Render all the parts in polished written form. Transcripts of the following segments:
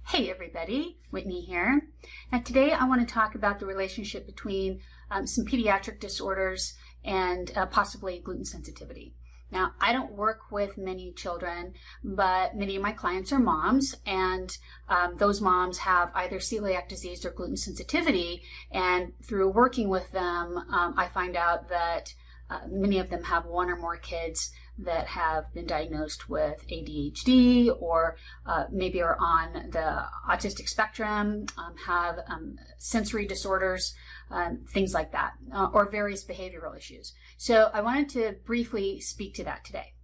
Hey everybody, Whitney here. Now today I want to talk about the relationship between some pediatric disorders and possibly gluten sensitivity. Now I don't work with many children, but many of my clients are moms, and those moms have either celiac disease or gluten sensitivity, and through working with them I find out that many of them have one or more kids that have been diagnosed with ADHD or maybe are on the autistic spectrum, have sensory disorders, things like that, or various behavioral issues. So I wanted to briefly speak to that today.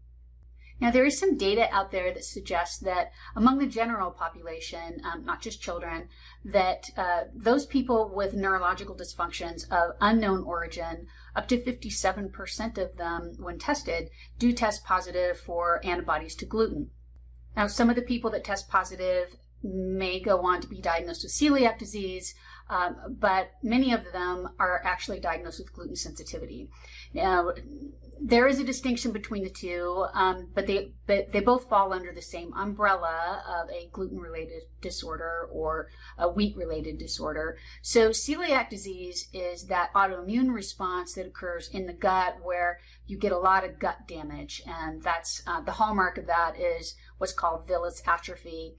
Now, there is some data out there that suggests that among the general population, not just children, that those people with neurological dysfunctions of unknown origin, up to 57% of them, when tested, do test positive for antibodies to gluten. Now, some of the people that test positive may go on to be diagnosed with celiac disease, but many of them are actually diagnosed with gluten sensitivity. Now, there is a distinction between the two, but they both fall under the same umbrella of a gluten-related disorder or a wheat-related disorder. So celiac disease is that autoimmune response that occurs in the gut where you get a lot of gut damage, and that's the hallmark of that is what's called villus atrophy.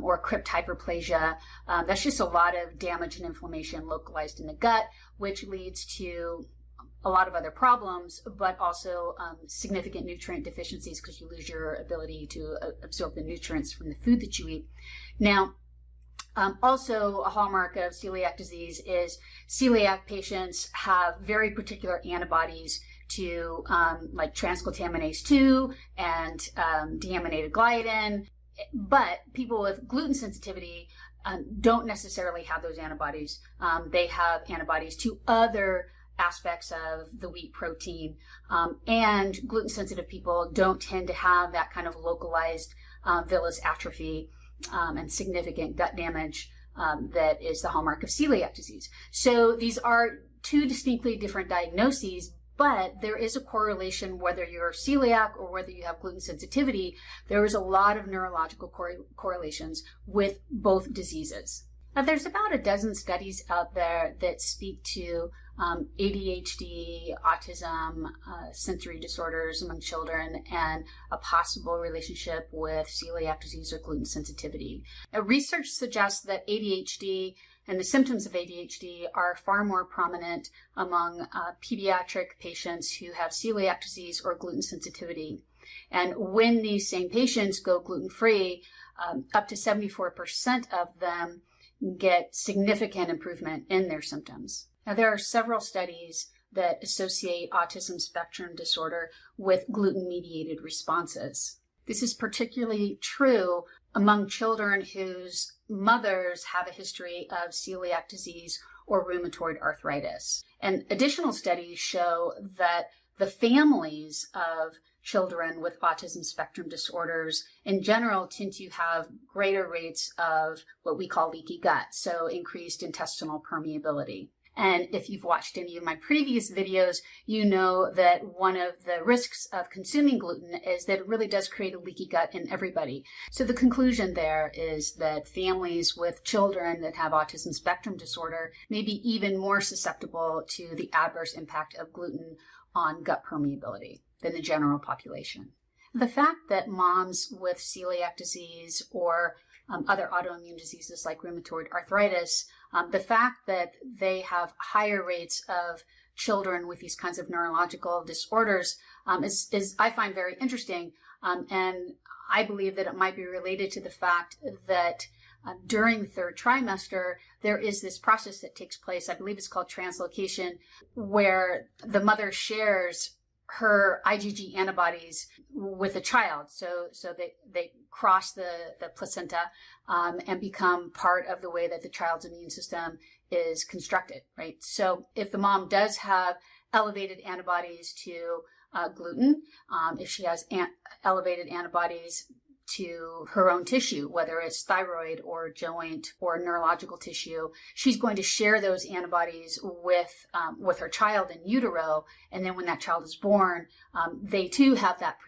Or crypt hyperplasia. That's just a lot of damage and inflammation localized in the gut, which leads to a lot of other problems, but also significant nutrient deficiencies because you lose your ability to absorb the nutrients from the food that you eat. Now, also a hallmark of celiac disease is celiac patients have very particular antibodies to like transglutaminase 2 and deaminated gliadin. But people with gluten sensitivity don't necessarily have those antibodies. They have antibodies to other aspects of the wheat protein, and gluten-sensitive people don't tend to have that kind of localized villus atrophy and significant gut damage that is the hallmark of celiac disease. So these are two distinctly different diagnoses, but there is a correlation whether you're celiac or whether you have gluten sensitivity. There is a lot of neurological correlations with both diseases. Now, there's about a dozen studies out there that speak to ADHD, autism, sensory disorders among children, and a possible relationship with celiac disease or gluten sensitivity. Now, research suggests that ADHD and the symptoms of ADHD are far more prominent among pediatric patients who have celiac disease or gluten sensitivity. And when these same patients go gluten-free, up to 74% of them get significant improvement in their symptoms. Now, there are several studies that associate autism spectrum disorder with gluten-mediated responses. This is particularly true among children whose mothers have a history of celiac disease or rheumatoid arthritis. And additional studies show that the families of children with autism spectrum disorders in general tend to have greater rates of what we call leaky gut, so increased intestinal permeability. And if you've watched any of my previous videos, you know that one of the risks of consuming gluten is that it really does create a leaky gut in everybody. So the conclusion there is that families with children that have autism spectrum disorder may be even more susceptible to the adverse impact of gluten on gut permeability than the general population. The fact that moms with celiac disease or other autoimmune diseases like rheumatoid arthritis, the fact that they have higher rates of children with these kinds of neurological disorders is I find very interesting, and I believe that it might be related to the fact that during the third trimester, there is this process that takes place, I believe it's called translocation, where the mother shares her IgG antibodies with a child. So they cross the placenta and become part of the way that the child's immune system is constructed, right? So if the mom does have elevated antibodies to gluten, if she has elevated antibodies to her own tissue, whether it's thyroid or joint or neurological tissue. She's going to share those antibodies with her child in utero, and then when that child is born, they too have that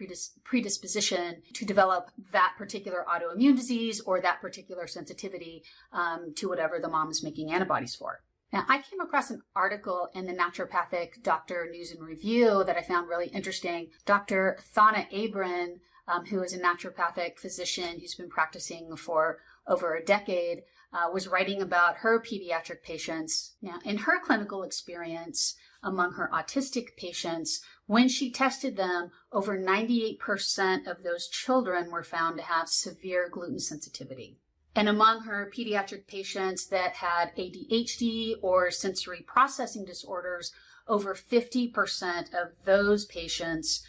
predisposition to develop that particular autoimmune disease or that particular sensitivity to whatever the mom is making antibodies for. Now, I came across an article in the Naturopathic Doctor News and Review that I found really interesting. Dr. Thana Abram, who is a naturopathic physician who's been practicing for over a decade, was writing about her pediatric patients. Now, in her clinical experience among her autistic patients, when she tested them, over 98% of those children were found to have severe gluten sensitivity. And among her pediatric patients that had ADHD or sensory processing disorders, over 50% of those patients,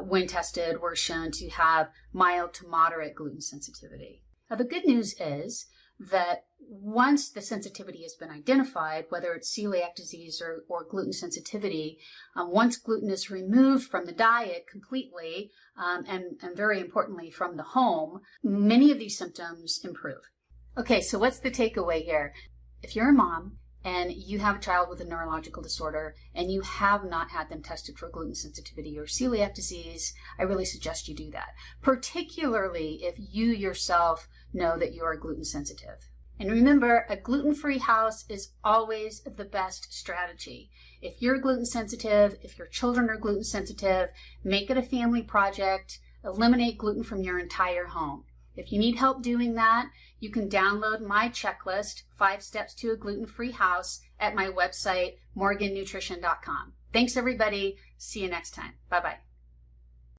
when tested, were shown to have mild to moderate gluten sensitivity. Now, the good news is that once the sensitivity has been identified, whether it's celiac disease or gluten sensitivity, once gluten is removed from the diet completely, and very importantly from the home, many of these symptoms improve. Okay, so what's the takeaway here? If you're a mom and you have a child with a neurological disorder and you have not had them tested for gluten sensitivity or celiac disease, I really suggest you do that, particularly if you yourself know that you are gluten sensitive. And remember, a gluten-free house is always the best strategy. If you're gluten sensitive, if your children are gluten sensitive, make it a family project. Eliminate gluten from your entire home. If you need help doing that, you can download my checklist, 5 Steps to a Gluten-Free House, at my website, morgannutrition.com. Thanks, everybody. See you next time. Bye-bye.